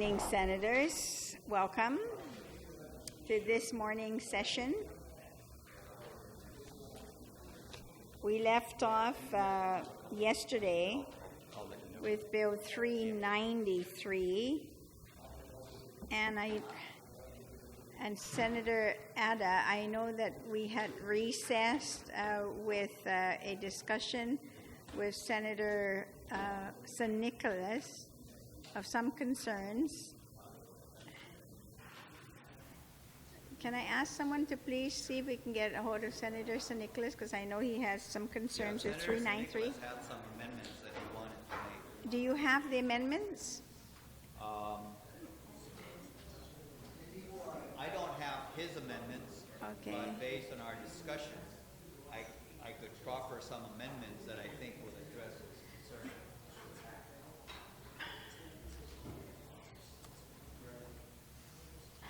morning, Senators. Welcome to this morning's session. We left off yesterday with Bill 393, and Senator Ada, I know that we had recessed with a discussion with Senator San Nicolas of some concerns. Can I ask someone to please see if we can get a hold of Senator San Nicolas, because I know he has some concerns with 393. Senator San Nicolas had some amendments that he wanted to make. Do you have the amendments? I don't have his amendments, Okay. but based on our discussion, I could proffer some amendments that I think will address his concern.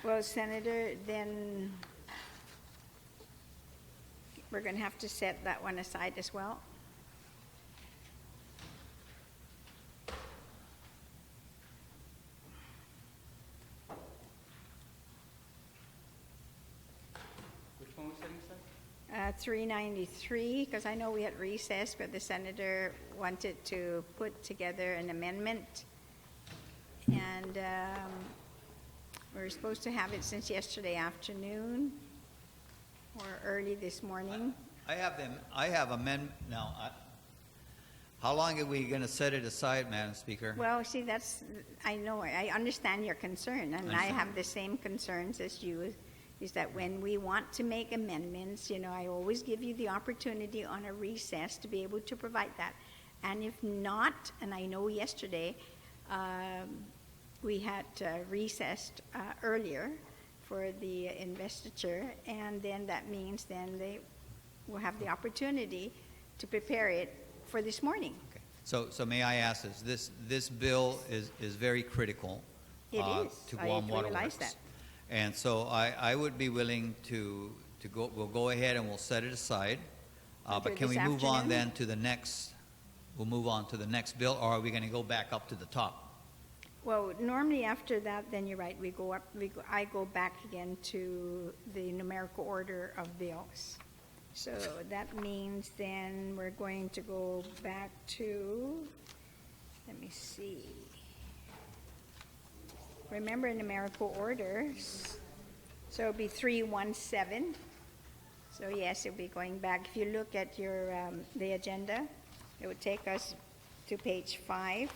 Well, Senator, then we're going to have to set that one aside as well. Which one was setting aside? 393, because I know we had recess, but the senator wanted to put together an amendment, and we were supposed to have it since yesterday afternoon or early this morning. I have amendment now. How long are we going to set it aside, Madam Speaker? Well, see, I know, I understand your concern, and I have the same concerns as you, is that when we want to make amendments, I always give you the opportunity on a recess to be able to provide that. And if not, and I know yesterday, we had recessed earlier for the investiture, and then that means then they will have the opportunity to prepare it for this morning. Okay. So may I ask this bill is very critical It is. to Guam I realize Waterworks. that. And so I would be willing to go. We'll go ahead and we'll set it aside. But can we move on then to the next? We'll move on to the next bill, or are we going to go back up to the top? Well, normally after that, then you're right. I go back again to the numerical order of bills. So that means then we're going to go back to. Let me see. Remember numerical orders. So it'll be 317. So yes, it'll be going back. If you look at your the agenda, it would take us to page 5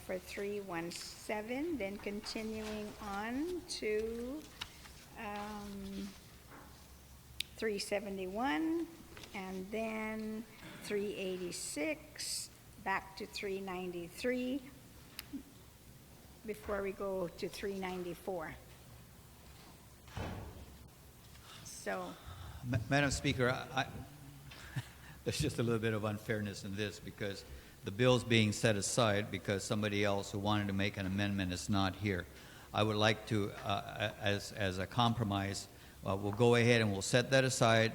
for 317, then continuing on to 371, and then 386, back to 393, before we go to 394. So, Madam Speaker, there's just a little bit of unfairness in this because the bill's being set aside because somebody else who wanted to make an amendment is not here. I would like to, as a compromise, we'll go ahead and we'll set that aside,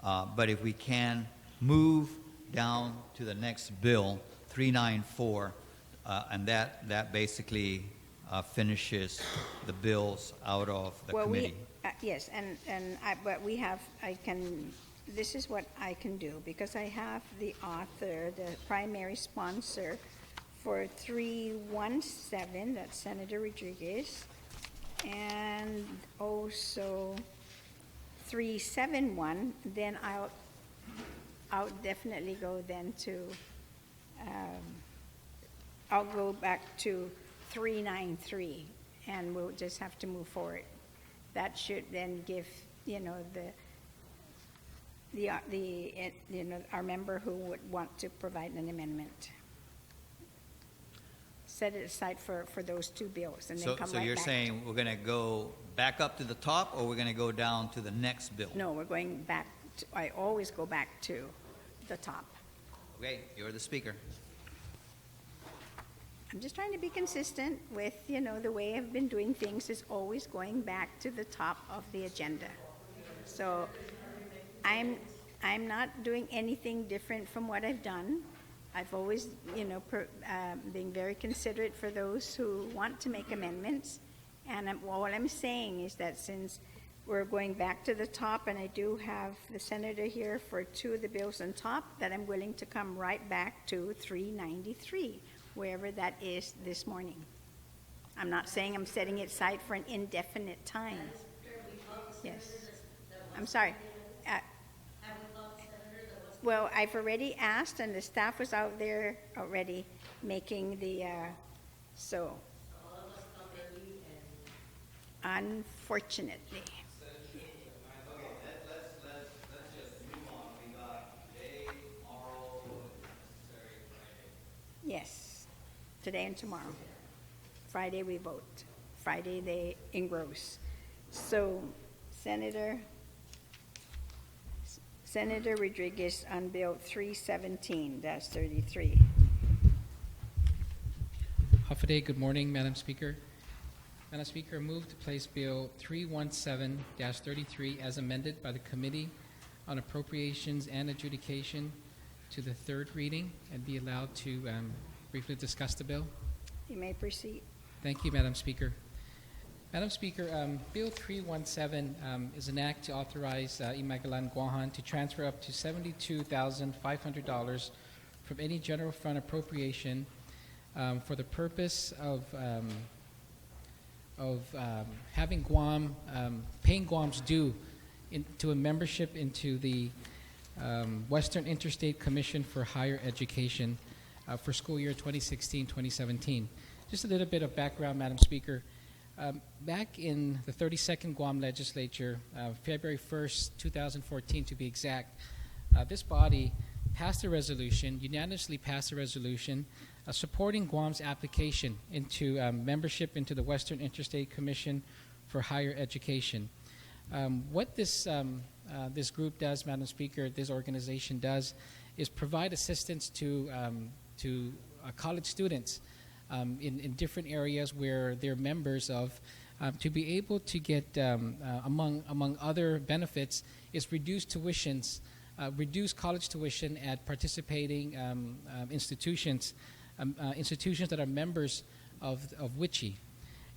but if we can move down to the next bill, 394, and that basically finishes the bills out of the committee. Yes, this is what I can do, because I have the author, the primary sponsor for 317, that's Senator Rodriguez, and also 371, then I'll definitely go then to, I'll go back to 393, and we'll just have to move forward. That should then give, our member who would want to provide an amendment. Set it aside for those two bills, and then come right back. So you're saying we're going to go back up to the top, or we're going to go down to the next bill? No, we're going back. I always go back to the top. Okay, you're the speaker. I'm just trying to be consistent with, the way I've been doing things is always going back to the top of the agenda. So I'm not doing anything different from what I've done. I've always, been very considerate for those who want to make amendments. And what I'm saying is that since we're going back to the top, and I do have the senator here for two of the bills on top, that I'm willing to come right back to 393, wherever that is this morning. I'm not saying I'm setting it aside for an indefinite time. Yes. I'm sorry. Well, I've already asked, and the staff was out there already making the, so. Unfortunately. Okay, let's just move on. We got today, tomorrow, necessary Friday. Yes, today and tomorrow. Friday we vote. Friday they engross. So, Senator Rodriguez on Bill 317-33. Hafaday, good morning, Madam Speaker. Madam Speaker, I move to place Bill 317-33 as amended by the Committee on Appropriations and Adjudication to the third reading and be allowed to briefly discuss the bill. You may proceed. Thank you, Madam Speaker. Madam Speaker, Bill 317 is an act to authorize Imagalan Guahan to transfer up to $72,500 from any general fund appropriation for the purpose of having Guam, paying Guam's due to a membership into the Western Interstate Commission for Higher Education for school year 2016-2017. Just a little bit of background, Madam Speaker. Back in the 32nd Guam Legislature, February 1st, 2014 to be exact, this body passed a resolution, unanimously passed a resolution supporting Guam's application into membership into the Western Interstate Commission for Higher Education. What this group does, Madam Speaker, this organization does, is provide assistance to college students in different areas where they're members of, to be able to get, among other benefits, is reduced tuitions, reduce college tuition at participating institutions that are members of WICHE.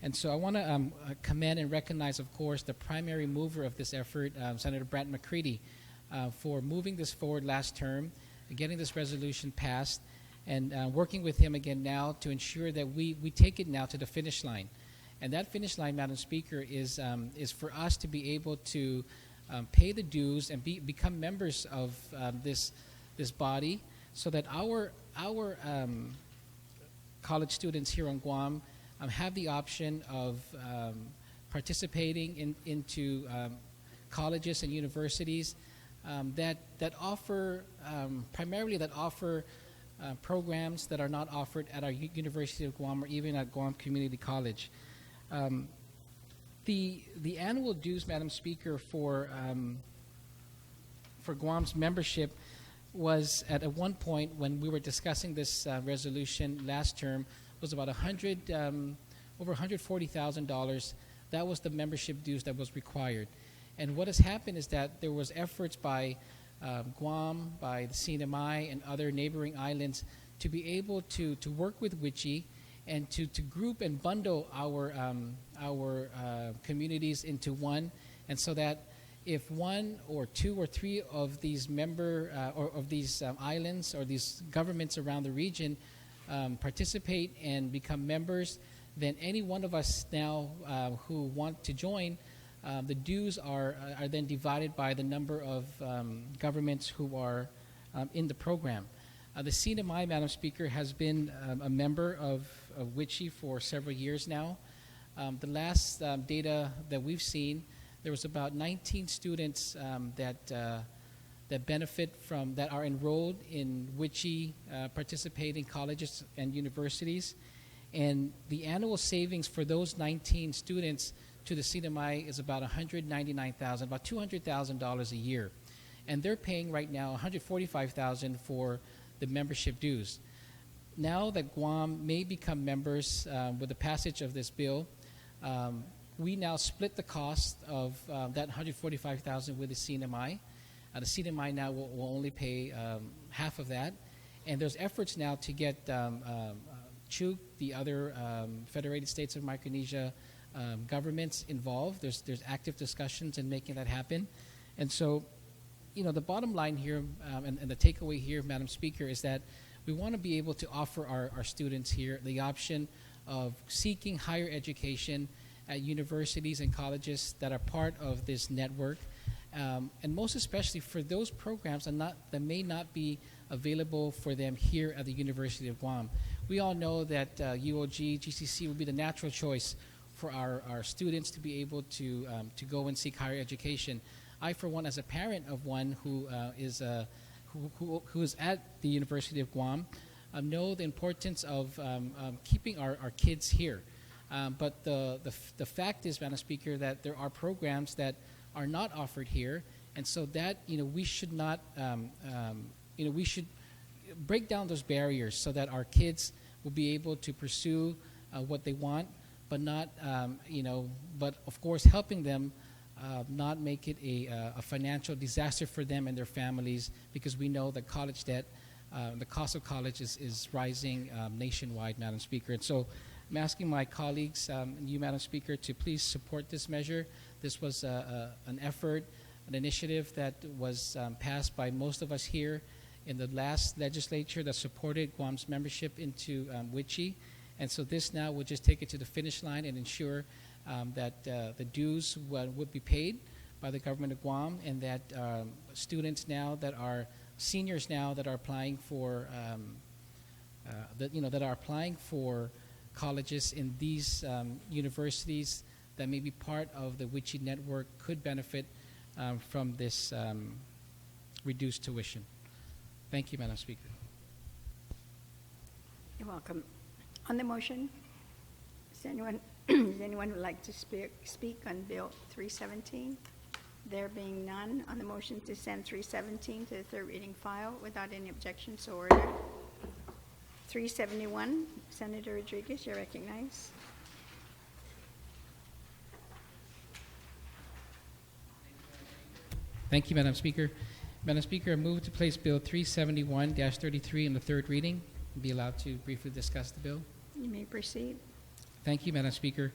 And so I want to commend and recognize, of course, the primary mover of this effort, Senator Brant McCready, for moving this forward last term, getting this resolution passed, and working with him again now to ensure that we take it now to the finish line. And that finish line, Madam Speaker, is for us to be able to pay the dues and become members of this body, so that our college students here on Guam have the option of participating into colleges and universities that offer primarily programs that are not offered at our University of Guam or even at Guam Community College. The annual dues, Madam Speaker, for Guam's membership was at one point when we were discussing this resolution last term was about over $140,000. That was the membership dues that was required. And what has happened is that there was efforts by Guam, by the CNMI, and other neighboring islands to be able to work with WICHE and to group and bundle our communities into one, and so that if one or two or three of these islands or these governments around the region participate and become members, then any one of us now who want to join, the dues are then divided by the number of governments who are in the program. The CNMI, Madam Speaker, has been a member of WICHE for several years now. The last data that we've seen, there was about 19 students that benefit from, that are enrolled in WICHE participating colleges and universities. And the annual savings for those 19 students to the CNMI is about $199,000, about $200,000 a year. And they're paying right now $145,000 for the membership dues. Now that Guam may become members with the passage of this bill, we now split the cost of that $145,000 with the CNMI. The CNMI now will only pay half of that, And there's efforts now to get CHUK, the other Federated States of Micronesia governments involved. There's active discussions in making that happen. And so, the bottom line here and the takeaway here, Madam Speaker, is that we want to be able to offer our students here the option of seeking higher education at universities and colleges that are part of this network, and most especially for those programs that may not be available for them here at the University of Guam. We all know that UOG, GCC will be the natural choice for our students to be able to go and seek higher education. I, for one, as a parent of one who is at the University of Guam, know the importance of keeping our kids here. But the fact is, Madam Speaker, that there are programs that are not offered here, and so that we should not we should break down those barriers so that our kids will be able to pursue what they want, but not but of course helping them not make it a financial disaster for them and their families, because we know that college debt, the cost of college is rising nationwide, Madam Speaker. And so I'm asking my colleagues and you, Madam Speaker, to please support this measure. This was an effort, an initiative that was passed by most of us here in the last legislature that supported Guam's membership into WICHE. And so this now will just take it to the finish line and ensure that the dues would be paid by the government of Guam, and that students now that are seniors now that are applying for that are applying for colleges in these universities that may be part of the WICHE network could benefit from this reduced tuition. Thank you, Madam Speaker. You're welcome. On the motion, is anyone who would like to speak on Bill 317? There being none, on the motion to send 317 to the third reading file without any objection, so ordered. 371, Senator Rodriguez, you're recognized. Thank you, Madam Speaker. Madam Speaker, I move to place Bill 371-33 in the third reading and be allowed to briefly discuss the bill. You may proceed. Thank you, Madam Speaker.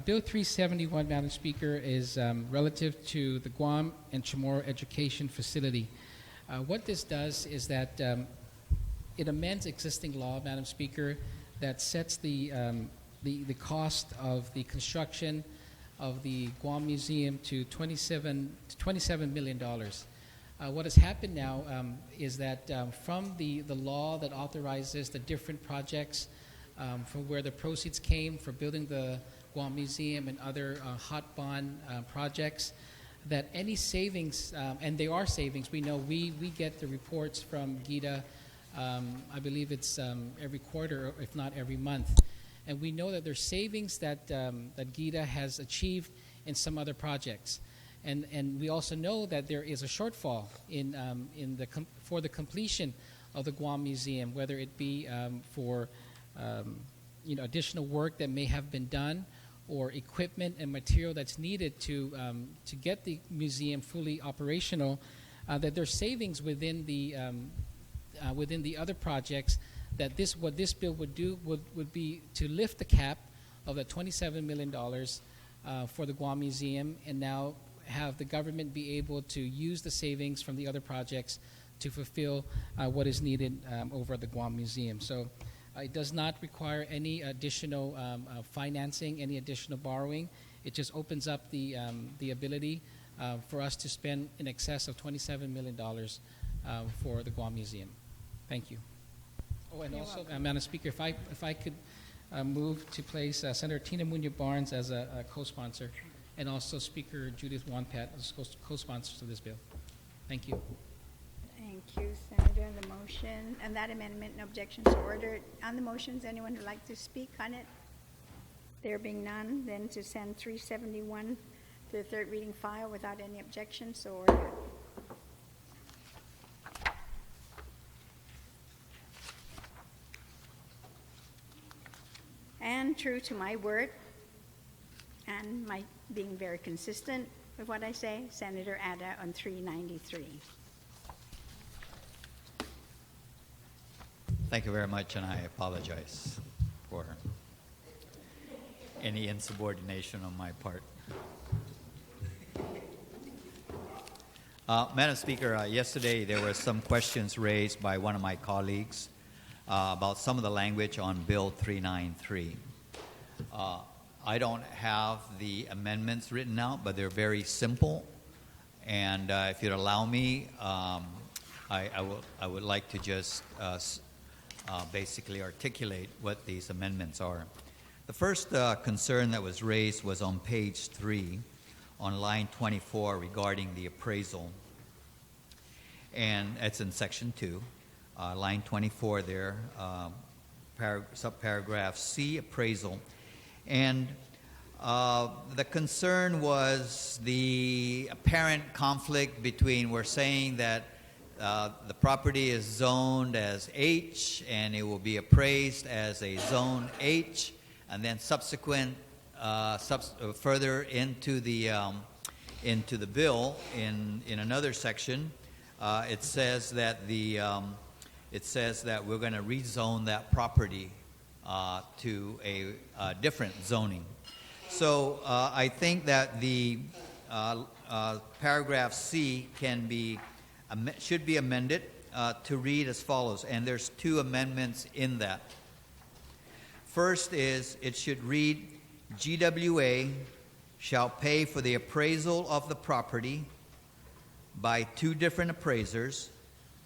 Bill 371, Madam Speaker, is relative to the Guam and Chamorro Education Facility. What this does is that it amends existing law, Madam Speaker, that sets the cost of the construction of the Guam Museum to $27 million. What has happened now is that from the law that authorizes the different projects from where the proceeds came for building the Guam Museum and other hot bond projects, that any savings, and there are savings, we know we get the reports from GITA, I believe it's every quarter, if not every month. And we know that there's savings that GITA has achieved in some other projects. And we also know that there is a shortfall for the completion of the Guam Museum, whether it be for additional work that may have been done, or equipment and material that's needed to get the museum fully operational. That there's savings within the other projects. That what this bill would do would be to lift the cap of the $27 million for the Guam Museum, and now have the government be able to use the savings from the other projects to fulfill what is needed over at the Guam Museum. So it does not require any additional financing, any additional borrowing. It just opens up the ability for us to spend in excess of $27 million for the Guam Museum. Thank you. Oh, and also, Madam Speaker, if I could move to place Senator Tina Munoz-Barnes as a co-sponsor, and also Speaker Judith Wonpat as co-sponsors of this bill. Thank you. Thank you, Senator. On the motion, and that amendment, no objections are ordered. On the motions, anyone who would like to speak on it? There being none, then to send 371 to the third reading file without any objections, so ordered. And true to my word, and my being very consistent with what I say, Senator Ada on 393. Thank you very much, and I apologize for any insubordination on my part. Madam Speaker, yesterday there were some questions raised by one of my colleagues about some of the language on Bill 393. I don't have the amendments written out, but they're very simple. And if you'd allow me, I would like to just basically articulate what these amendments are. The first concern that was raised was on page 3, on line 24, regarding the appraisal. And it's in section 2, line 24 there, subparagraph C, appraisal. And the concern was the apparent conflict between, we're saying that the property is zoned as H and it will be appraised as a zone H, and then subsequent further into the bill in another section, it says that we're going to rezone that property to a different zoning. So I think that the paragraph C should be amended to read as follows, and there's 2 amendments in that. First is, it should read, GWA shall pay for the appraisal of the property by 2 different appraisers,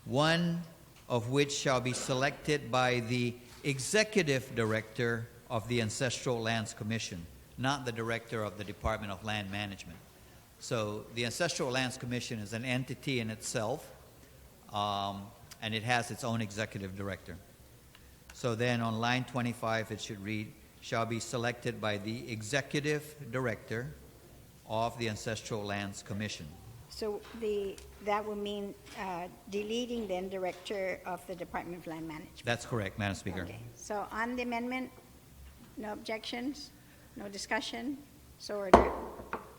one of which shall be selected by the executive director of the Ancestral Lands Commission, not the director of the Department of Land Management. So the Ancestral Lands Commission is an entity in itself, and it has its own executive director. So then on line 25, it should read, shall be selected by the executive director of the Ancestral Lands Commission. So that will mean deleting then director of the Department of Land Management. That's correct, Madam Speaker. Okay. So on the amendment, no objections, no discussion, so ordered.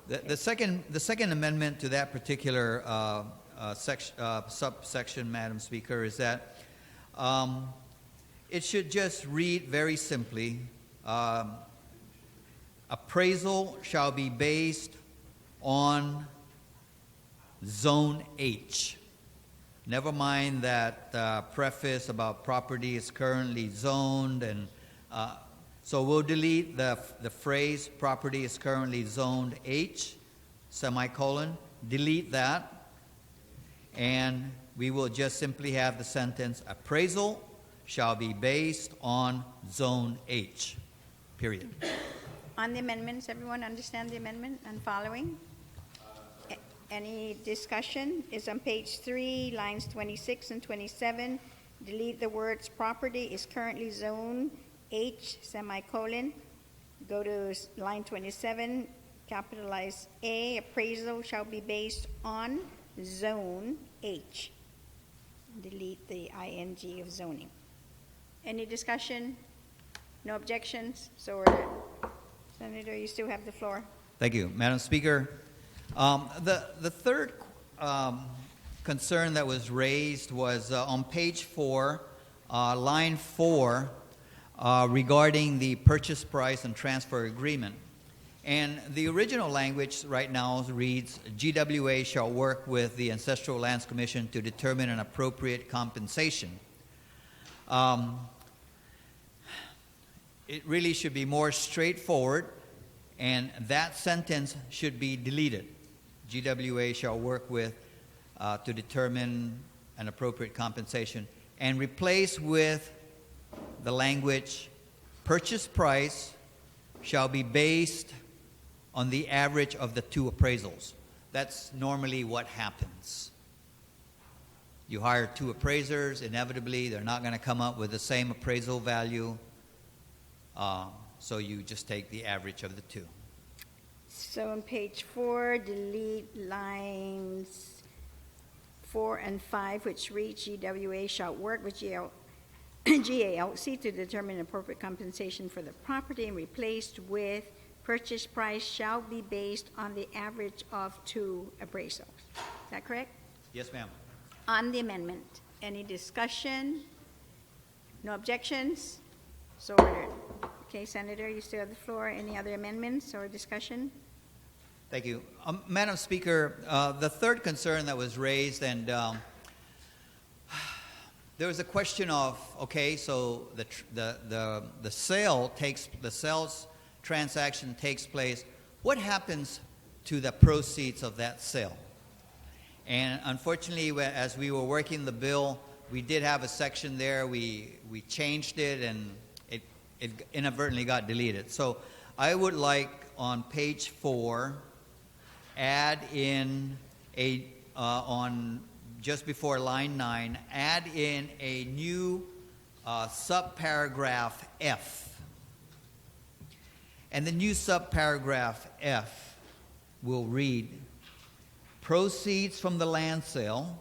The second amendment to that particular subsection, Madam Speaker, is that it should just read very simply, appraisal shall be based on Zone H. Never mind that preface about property is currently zoned, and so we'll delete the phrase property is currently zoned H, semicolon, delete that, and we will just simply have the sentence, appraisal shall be based on Zone H, period. On the amendments, everyone understand the amendment and following? Any discussion? Is on page 3, lines 26 and 27. Delete the words property is currently zone H, semicolon. Go to line 27, capitalize A, appraisal shall be based on zone H. Delete the ing of zoning. Any discussion? No objections? So ordered. Senator, you still have the floor. Thank you, Madam Speaker. The third concern that was raised was on page 4, line 4, regarding the purchase price and transfer agreement. And the original language right now reads, GWA shall work with the Ancestral Lands Commission to determine an appropriate compensation. It really should be more straightforward, and that sentence should be deleted. GWA shall work with to determine an appropriate compensation, and replace with the language, purchase price shall be based on the average of the 2 appraisals. That's normally what happens. You hire 2 appraisers, inevitably they're not going to come up with the same appraisal value, so you just take the average of the 2. So on page 4, delete lines 4 and 5, which read GWA shall work with GALC to determine appropriate compensation for the property, and replaced with purchase price shall be based on the average of 2 appraisals. Is that correct? Yes, ma'am. On the amendment, any discussion? No objections? So ordered. Okay, Senator, you still have the floor. Any other amendments or discussion? Thank you. Madam Speaker, the third concern that was raised, and there was a question of, okay, so the sales transaction takes place. What happens to the proceeds of that sale? And unfortunately, as we were working the bill, we did have a section there. We changed it, and it inadvertently got deleted. So I would like on page 4, add in on just before line 9, add in a new subparagraph F. And the new subparagraph F will read, proceeds from the land sale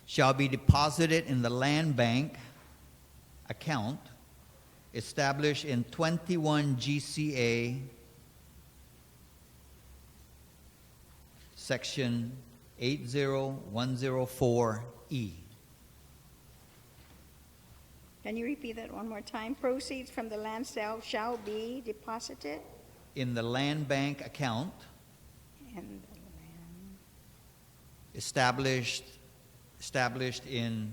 shall be deposited in the land bank account established in 21 GCA section 80104E. Can you repeat that one more time? Proceeds from the land sale shall be deposited In the land bank account in the land. established in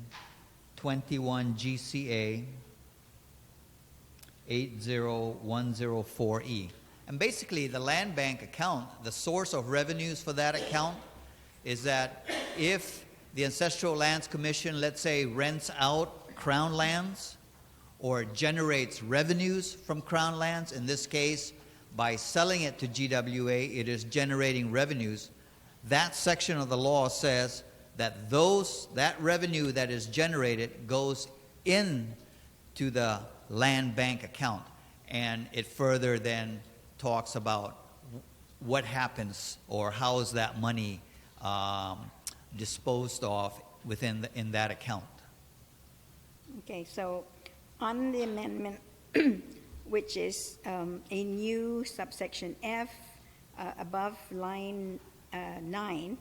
21 GCA 80104E. And basically, the land bank account, the source of revenues for that account is that if the Ancestral Lands Commission, let's say, rents out Crown lands or generates revenues from Crown lands, in this case, by selling it to GWA, it is generating revenues. That section of the law says that that revenue that is generated goes into the land bank account. And it further then talks about what happens or how is that money disposed of in that account. Okay, so on the amendment, which is a new subsection F above line 9,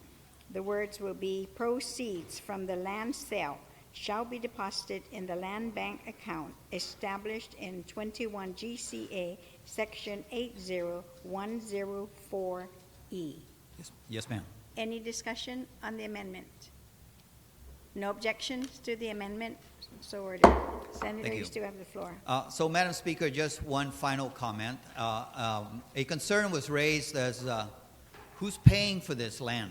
the words will be proceeds from the land sale shall be deposited in the land bank account established in 21 GCA section 80104E. Yes, ma'am. Any discussion on the amendment? No objections to the amendment? So ordered. Senator, Thank you you. still have the floor. So, Madam Speaker, just one final comment. A concern was raised as who's paying for this land?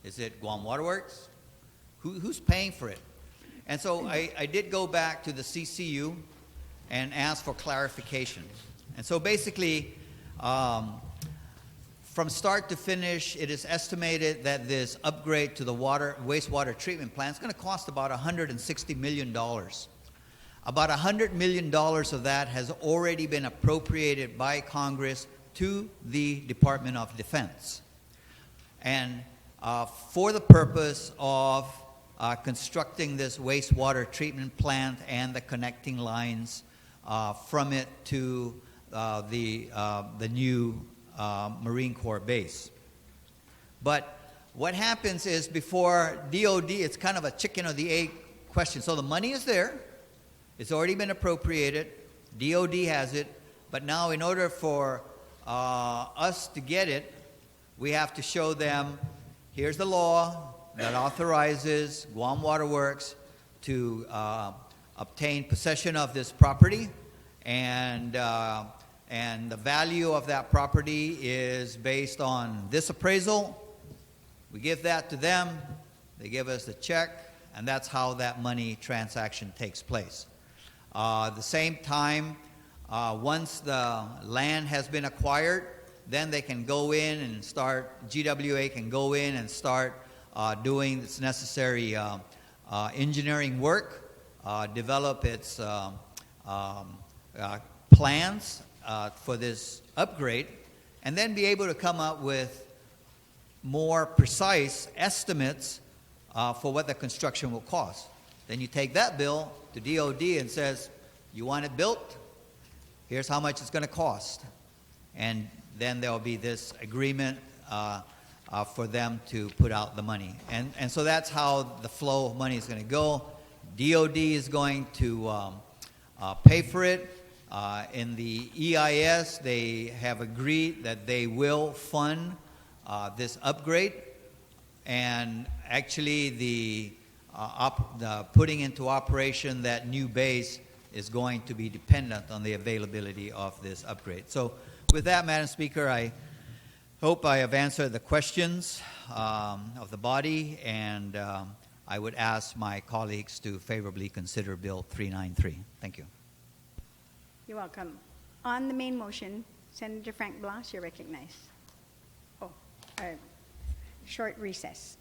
Is it Guam Waterworks? Who's paying for it? And so I did go back to the CCU and ask for clarification. And so basically, from start to finish, it is estimated that this upgrade to the wastewater treatment plant is going to cost about $160 million. About $100 million of that has already been appropriated by Congress to the Department of Defense. And for the purpose of constructing this wastewater treatment plant and the connecting lines from it to the new Marine Corps base. But what happens is before DOD, it's kind of a chicken or the egg question. So the money is there. It's already been appropriated. DOD has it. But now in order for us to get it, we have to show them, here's the law that authorizes Guam Waterworks to obtain possession of this property, and the value of that property is based on this appraisal. We give that to them, they give us the check, and that's how that money transaction takes place. At the same time, once the land has been acquired, then they can go in and start, GWA can go in and start doing its necessary engineering work, develop its plans for this upgrade, and then be able to come up with more precise estimates for what the construction will cost. Then you take that bill to DOD and says, you want it built? Here's how much it's going to cost. And then there will be this agreement for them to put out the money. And so that's how the flow of money is going to go. DOD is going to pay for it. In the EIS, they have agreed that they will fund this upgrade. And actually, the putting into operation that new base is going to be dependent on the availability of this upgrade. So with that, Madam Speaker, I hope I have answered the questions of the body, and I would ask my colleagues to favorably consider Bill 393. Thank you. You're welcome. On the main motion, Senator Frank Blas, you're recognized. Oh, short recess.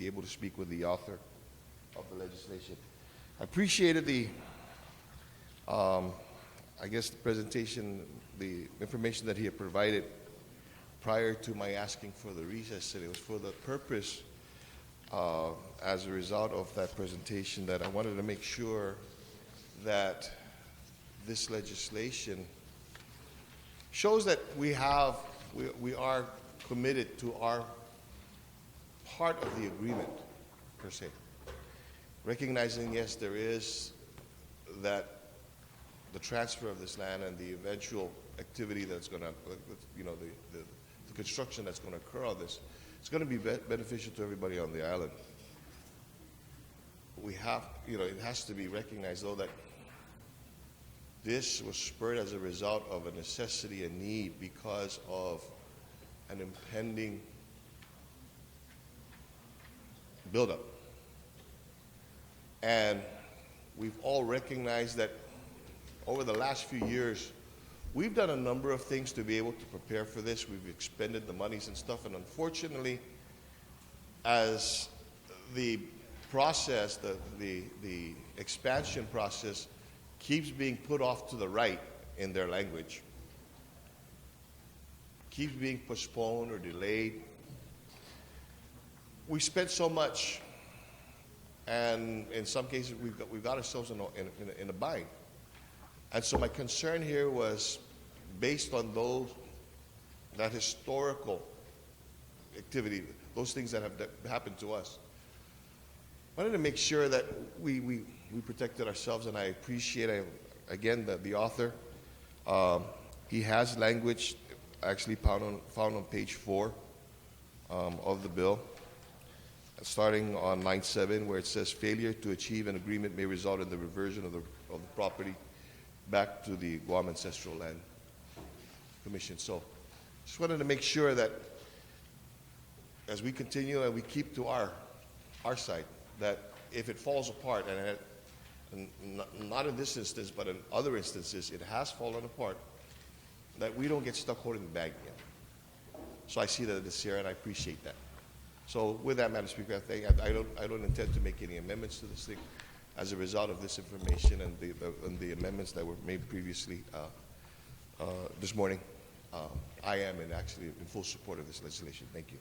be able to speak with the author of the legislation. I appreciated the, I guess, the presentation, the information that he had provided prior to my asking for the recess today. It was for the purpose, as a result of that presentation, that I wanted to make sure that this legislation shows that we are committed to our part of the agreement, per se. Recognizing, yes, there is that the transfer of this land and the eventual activity that's going to, the construction that's going to occur on this, it's going to be beneficial to everybody on the island. We have, it has to be recognized, though, that this was spurred as a result of a necessity and need because of an impending buildup. And we've all recognized that over the last few years, we've done a number of things to be able to prepare for this. We've expended the monies and stuff, and unfortunately, as the process, the expansion process keeps being put off to the right in their language, keeps being postponed or delayed. We spent so much, and in some cases we've got ourselves in a bind. And so my concern here was based on that historical activity, those things that have happened to us. I wanted to make sure that we protected ourselves, and I appreciate, again, the author. He has language actually found on page 4 of the bill, starting on line 7, where it says, failure to achieve an agreement may result in the reversion of the property back to the Guam Ancestral Land Commission. So just wanted to make sure that as we continue and we keep to our side, that if it falls apart, and not in this instance, but in other instances, it has fallen apart, that we don't get stuck holding the bag again. So I see that it's here, and I appreciate that. So with that, Madam Speaker, I don't intend to make any amendments to this thing as a result of this information and the amendments that were made previously this morning. I am actually in full support of this legislation. Thank you.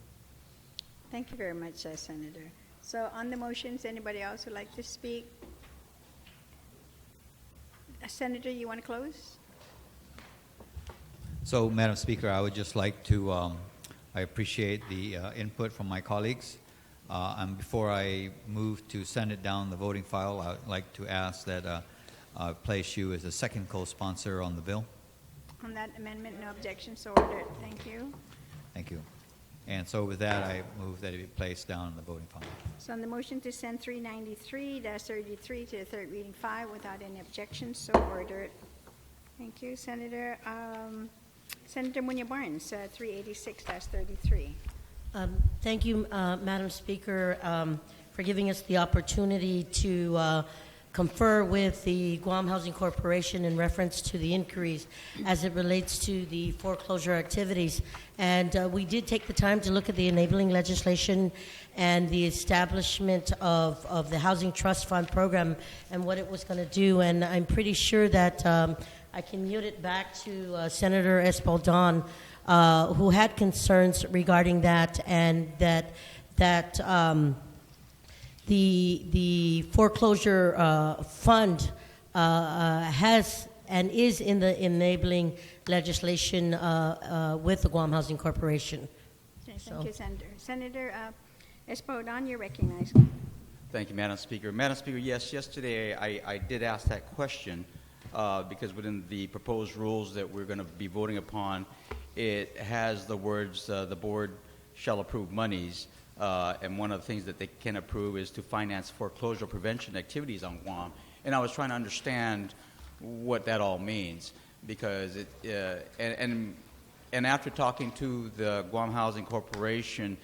Thank you very much, Senator. So on the motions, anybody else would like to speak? Senator, you want to close? So, Madam Speaker, I would just like to, I appreciate the input from my colleagues. And before I move to send it down the voting file, I would like to ask that I place you as a second co-sponsor on the bill. On that amendment, no objection, so ordered. Thank you. Thank you. And so with that, I move that it be placed down on the voting file. So on the motion to send 393-33 to the third reading file without any objections, so ordered. Thank you, Senator. Senator Munya-Barnes, 386-33. Thank you, Madam Speaker, for giving us the opportunity to confer with the Guam Housing Corporation in reference to the inquiries as it relates to the foreclosure activities. And we did take the time to look at the enabling legislation and the establishment of the Housing Trust Fund program and what it was going to do. And I'm pretty sure that I can yield it back to Senator Espaldon, who had concerns regarding that, and that the foreclosure fund has and is in the enabling legislation with the Guam Housing Corporation. Okay, thank you, Senator. Senator Espaldon, you're recognized. Thank you, Madam Speaker. Madam Speaker, yes, yesterday I did ask that question because within the proposed rules that we're going to be voting upon, it has the words, the board shall approve monies, and one of the things that they can approve is to finance foreclosure prevention activities on Guam. And I was trying to understand what that all means, because and after talking to the Guam Housing Corporation,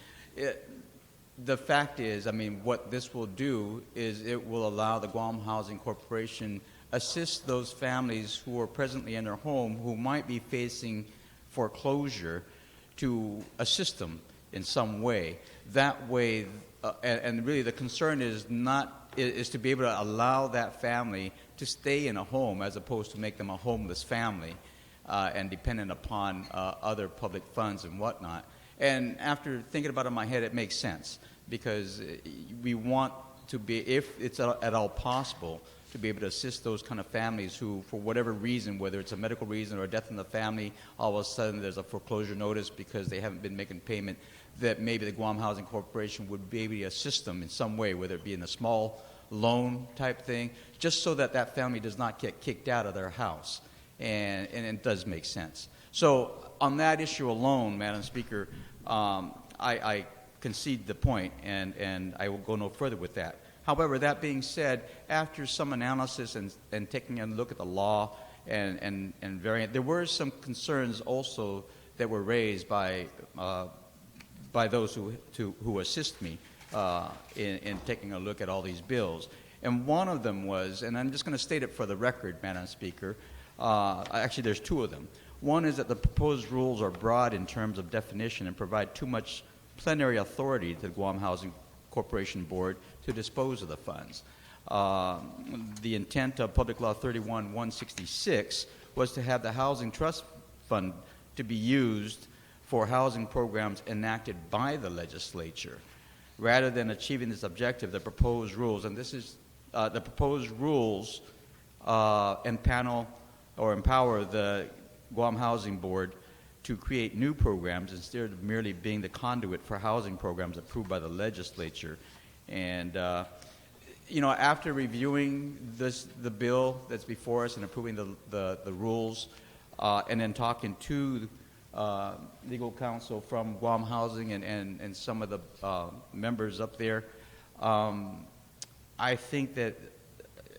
the fact is, I mean, what this will do is it will allow the Guam Housing Corporation assist those families who are presently in their home who might be facing foreclosure, to assist them in some way. That way, and really the concern is to be able to allow that family to stay in a home as opposed to make them a homeless family and dependent upon other public funds and whatnot. And after thinking about it in my head, it makes sense because we want to be, if it's at all possible, to be able to assist those kind of families who, for whatever reason, whether it's a medical reason or a death in the family, all of a sudden there's a foreclosure notice because they haven't been making payment, that maybe the Guam Housing Corporation would be able to assist them in some way, whether it be in a small loan type thing, just so that that family does not get kicked out of their house. And it does make sense. So on that issue alone, Madam Speaker, I concede the point, and I will go no further with that. However, that being said, after some analysis and taking a look at the law and variant, there were some concerns also that were raised by those who assist me in taking a look at all these bills. And one of them was, and I'm just going to state it for the record, Madam Speaker, actually there's two of them. One is that the proposed rules are broad in terms of definition and provide too much plenary authority to the Guam Housing Corporation Board to dispose of the funds. The intent of Public Law 31-166 was to have the Housing Trust Fund to be used for housing programs enacted by the legislature. Rather than achieving this objective, the proposed rules, and this is the proposed rules empower the Guam Housing Board to create new programs instead of merely being the conduit for housing programs approved by the legislature. And after reviewing the bill that's before us and approving the rules, and then talking to legal counsel from Guam Housing and some of the members up there, I think that,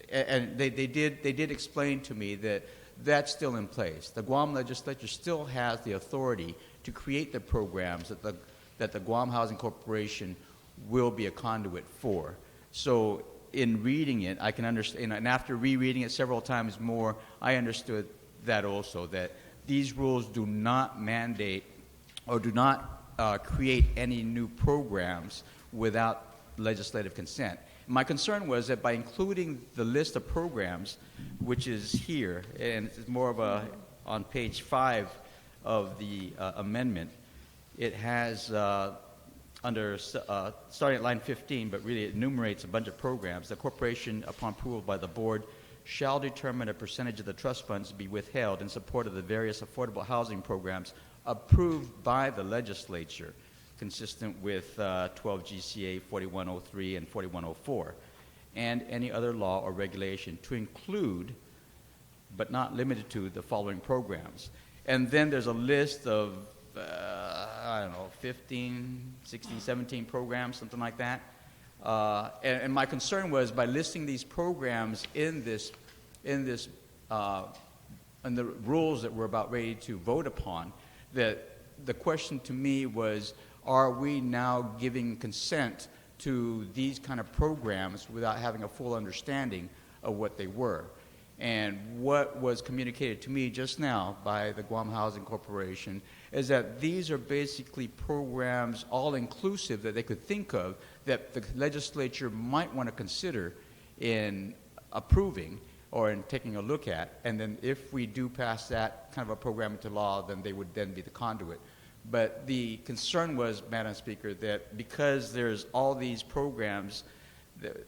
and they did explain to me that that's still in place. The Guam legislature still has the authority to create the programs that the Guam Housing Corporation will be a conduit for. So in reading it, I can understand, and after rereading it several times more, I understood that also, that these rules do not mandate or do not create any new programs without legislative consent. My concern was that by including the list of programs, which is here, and it's more of on page 5 of the amendment, it has starting at line 15, but really it enumerates a bunch of programs. The corporation, upon approval by the board, shall determine a percentage of the trust funds to be withheld in support of the various affordable housing programs approved by the legislature, consistent with 12 GCA 4103 and 4104, and any other law or regulation to include, but not limited to, the following programs. And then there's a list of, 15, 16, 17 programs, something like that. And my concern was by listing these programs in the rules that we're about ready to vote upon, that the question to me was, are we now giving consent to these kind of programs without having a full understanding of what they were? And what was communicated to me just now by the Guam Housing Corporation is that these are basically programs, all-inclusive, that they could think of that the legislature might want to consider in approving or in taking a look at. And then if we do pass that kind of a program into law, then they would then be the conduit. But the concern was, Madam Speaker, that because there's all these programs, that,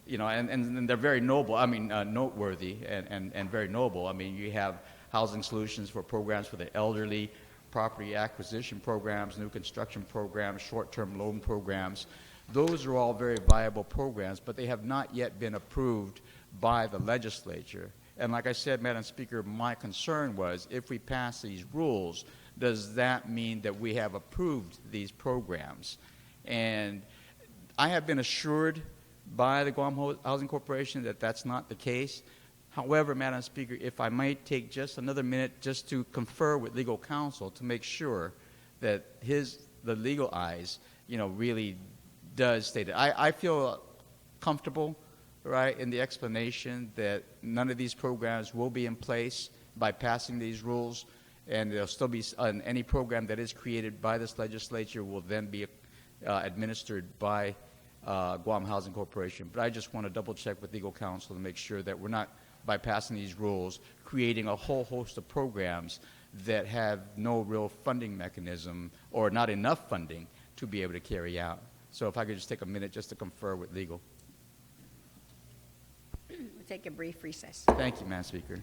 and they're very noble, noteworthy and very noble. I mean, you have housing solutions for programs for the elderly, property acquisition programs, new construction programs, short-term loan programs. Those are all very viable programs, but they have not yet been approved by the legislature. And like I said, Madam Speaker, my concern was if we pass these rules, does that mean that we have approved these programs? And I have been assured by the Guam Housing Corporation that that's not the case. However, Madam Speaker, if I might take just another minute just to confer with legal counsel to make sure that the legal eyes, really does state it. I feel comfortable, right, in the explanation that none of these programs will be in place by passing these rules. And there'll still be, any program that is created by this legislature will then be administered by Guam Housing Corporation. But I just want to double check with legal counsel to make sure that we're not, by passing these rules, creating a whole host of programs that have no real funding mechanism or not enough funding to be able to carry out. So if I could just take a minute just to confer with legal. We'll take a brief recess. Thank you, Madam Speaker.